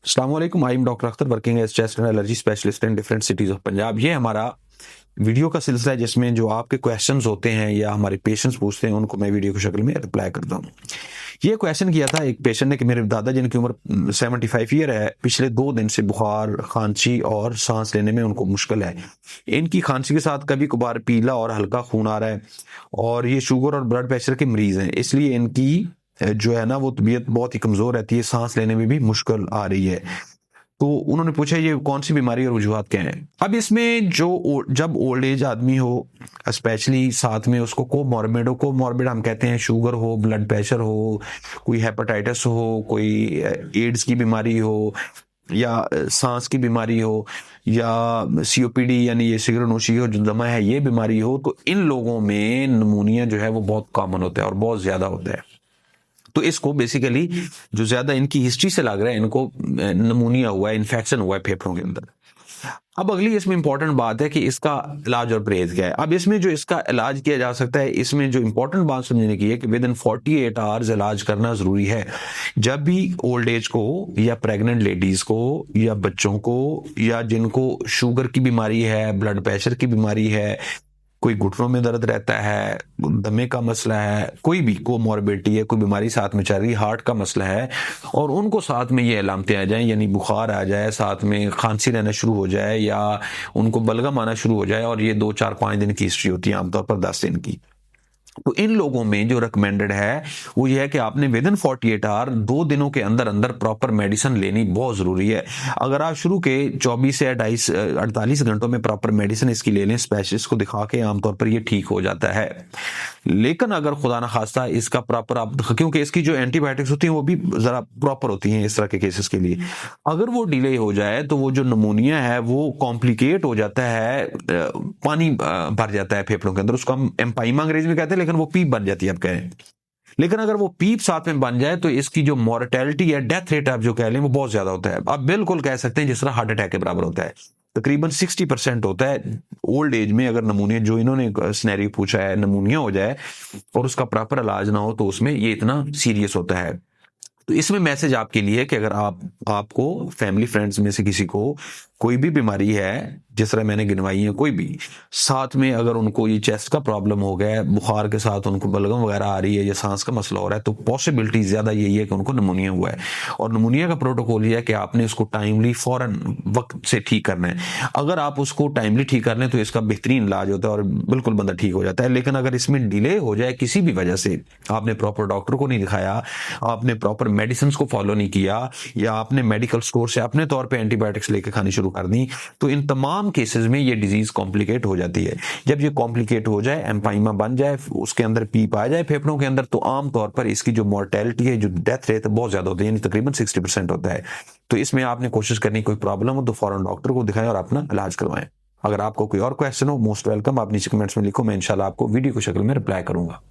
अस्सलाम वालेकुम, I am doctor Akhtar working as chest and allergy specialist in different cities of Punjab. ये हमारा video का सिलसिला है जिसमें जो आपके क्वेश्चंस होते हैं या हमारे पेशेंट्स पूछते हैं उनको मैं वीडियो की शक्ल में रिप्लाई करता हूँ। ये क्वेश्चन किया था एक पेशेंट ने कि मेरे दादा जिनकी उम्र 75 ईयर है, पिछले 2 दिन से बुखार, खांसी और सांस लेने में उनको मुश्किल है। इनकी खांसी के साथ कभी कभार पीला और हल्का खून आ रहा है और ये शुगर और ब्लड प्रेशर के मरीज हैं, इसलिए इनकी जो है ना वो तबीयत बहुत ही कमजोर रहती है, सांस लेने में भी मुश्किल आ रही है। तो उन्होंने पूछा ये कौन सी बीमारी और वजूहात क्या हैं। अब इसमें जब ओल्ड एज आदमी हो, स्पेशली साथ में उसको कोमॉर्बिड हम कहते हैं, शुगर हो, ब्लड प्रेशर हो, कोई हेपेटाइटिस हो, कोई एड्स की बीमारी हो या सांस की बीमारी हो या सीओपीडी यानी ये सिगरेट नोशी हो जो दमा है ये बीमारी हो, तो इन लोगों में निमोनिया जो है वो बहुत कॉमन होता है और बहुत ज्यादा होता है। तो इसको बेसिकली जो ज्यादा इनकी हिस्ट्री से लग रहा है इनको निमोनिया हुआ है, इन्फेक्शन हुआ है फेफड़ों के अंदर। अब अगली इसमें इंपॉर्टेंट बात है कि इसका इलाज और परहेज क्या है। अब इसमें जो इसका इलाज किया जा सकता है, इसमें जो इंपॉर्टेंट बात समझने की है कि विद इन 48 आवर्स इलाज करना जरूरी है। जब भी ओल्ड एज को या प्रेग्नेंट लेडीज को या बच्चों को या जिनको शुगर की बीमारी है, ब्लड प्रेशर की बीमारी है, कोई घुटनों में दर्द रहता है, दमे का मसला है, कोई भी कोमॉर्बिडिटी है, कोई बीमारी साथ में चल रही, हार्ट का मसला है और उनको साथ में ये अलामतें आ जाएं, यानी बुखार आ जाए, साथ में खांसी रहना शुरू हो जाए या उनको बलगम आना शुरू हो जाए और ये 2 4 5 दिन की हिस्ट्री होती है, आमतौर पर 10 दिन की। तो इन लोगों में जो रिकमेंडेड है वो ये है कि आपने विद इन 48 आवर 2 दिनों के अंदर अंदर प्रॉपर मेडिसिन लेनी बहुत जरूरी है। अगर आप शुरू के 24 से 48 घंटों में प्रॉपर मेडिसिन इसकी ले लें, स्पेशलिस्ट को दिखा के, आमतौर पर ये ठीक हो जाता है। लेकिन अगर खुदा ना खास्ता इसका प्रॉपर आप, क्योंकि इसकी जो एंटीबायोटिक्स होती हैं वो भी जरा प्रॉपर होती हैं इस तरह के केसेस के लिए, अगर वो डिले हो जाए तो वो जो निमोनिया है वो कॉम्प्लिकेट हो जाता है, पानी भर जाता है फेफड़ों के अंदर, उसको हम एम्पाइमा अंग्रेजी में कहते हैं, लेकिन वो पीप बन जाती है आप कहें। लेकिन अगर वो पीप साथ में बन जाए तो इसकी जो मॉर्टेलिटी है, डेथ रेट आप जो कह लें, वो बहुत ज्यादा होता है। आप बिल्कुल कह सकते हैं जिस तरह हार्ट अटैक के बराबर होता है, तकरीबन 60% होता है ओल्ड एज में। अगर नमूनिया जो इन्होंने सिनेरियो पूछा है नमूनिया हो जाए और उसका प्रॉपर इलाज ना हो तो उसमें ये इतना सीरियस होता है। तो इसमें मैसेज आपके लिए कि अगर आपको फैमिली फ्रेंड्स में से किसी को कोई भी बीमारी है जिस तरह मैंने गिनवाई है, कोई भी साथ में अगर उनको ये चेस्ट का प्रॉब्लम हो गया है, बुखार के साथ उनको बलगम वगैरह आ रही है या सांस का मसला हो रहा है, तो पॉसिबिलिटी ज्यादा यही है कि उनको निमोनिया हुआ है। और निमोनिया का प्रोटोकॉल ये है कि आपने उसको टाइमली फौरन वक्त से ठीक करना है। अगर आप उसको टाइमली ठीक कर लें तो इसका बेहतरीन इलाज होता है और बिल्कुल बंदा ठीक हो जाता है। लेकिन अगर इसमें डिले हो जाए किसी भी वजह से, आपने प्रॉपर डॉक्टर को नहीं दिखाया, आपने प्रॉपर मेडिसिन को फॉलो नहीं किया या आपने मेडिकल स्टोर से अपने तौर पे एंटीबायोटिक्स लेके खानी शुरू कर दी, तो इन तमाम केसेस में ये डिजीज कॉम्प्लिकेट हो जाती है। जब ये कॉम्प्लिकेट हो जाए, एम्पाइमा बन जाए, उसके अंदर पीप आ जाए फेफड़ों के अंदर, तो आमतौर पर इसकी जो मोर्टेलिटी है, जो डेथ रेट है, बहुत ज्यादा होती है, यानी तकरीबन 60% होता है। तो इसमें आपने कोशिश करनी, कोई प्रॉब्लम हो तो फौरन डॉक्टर को दिखाएं और अपना इलाज करवाएं। अगर आपको कोई और क्वेश्चन हो, मोस्ट वेलकम, आप नीचे कमेंट्स में लिखो, मैं इंशाल्लाह आपको वीडियो की शक्ल में रिप्लाई करूंगा।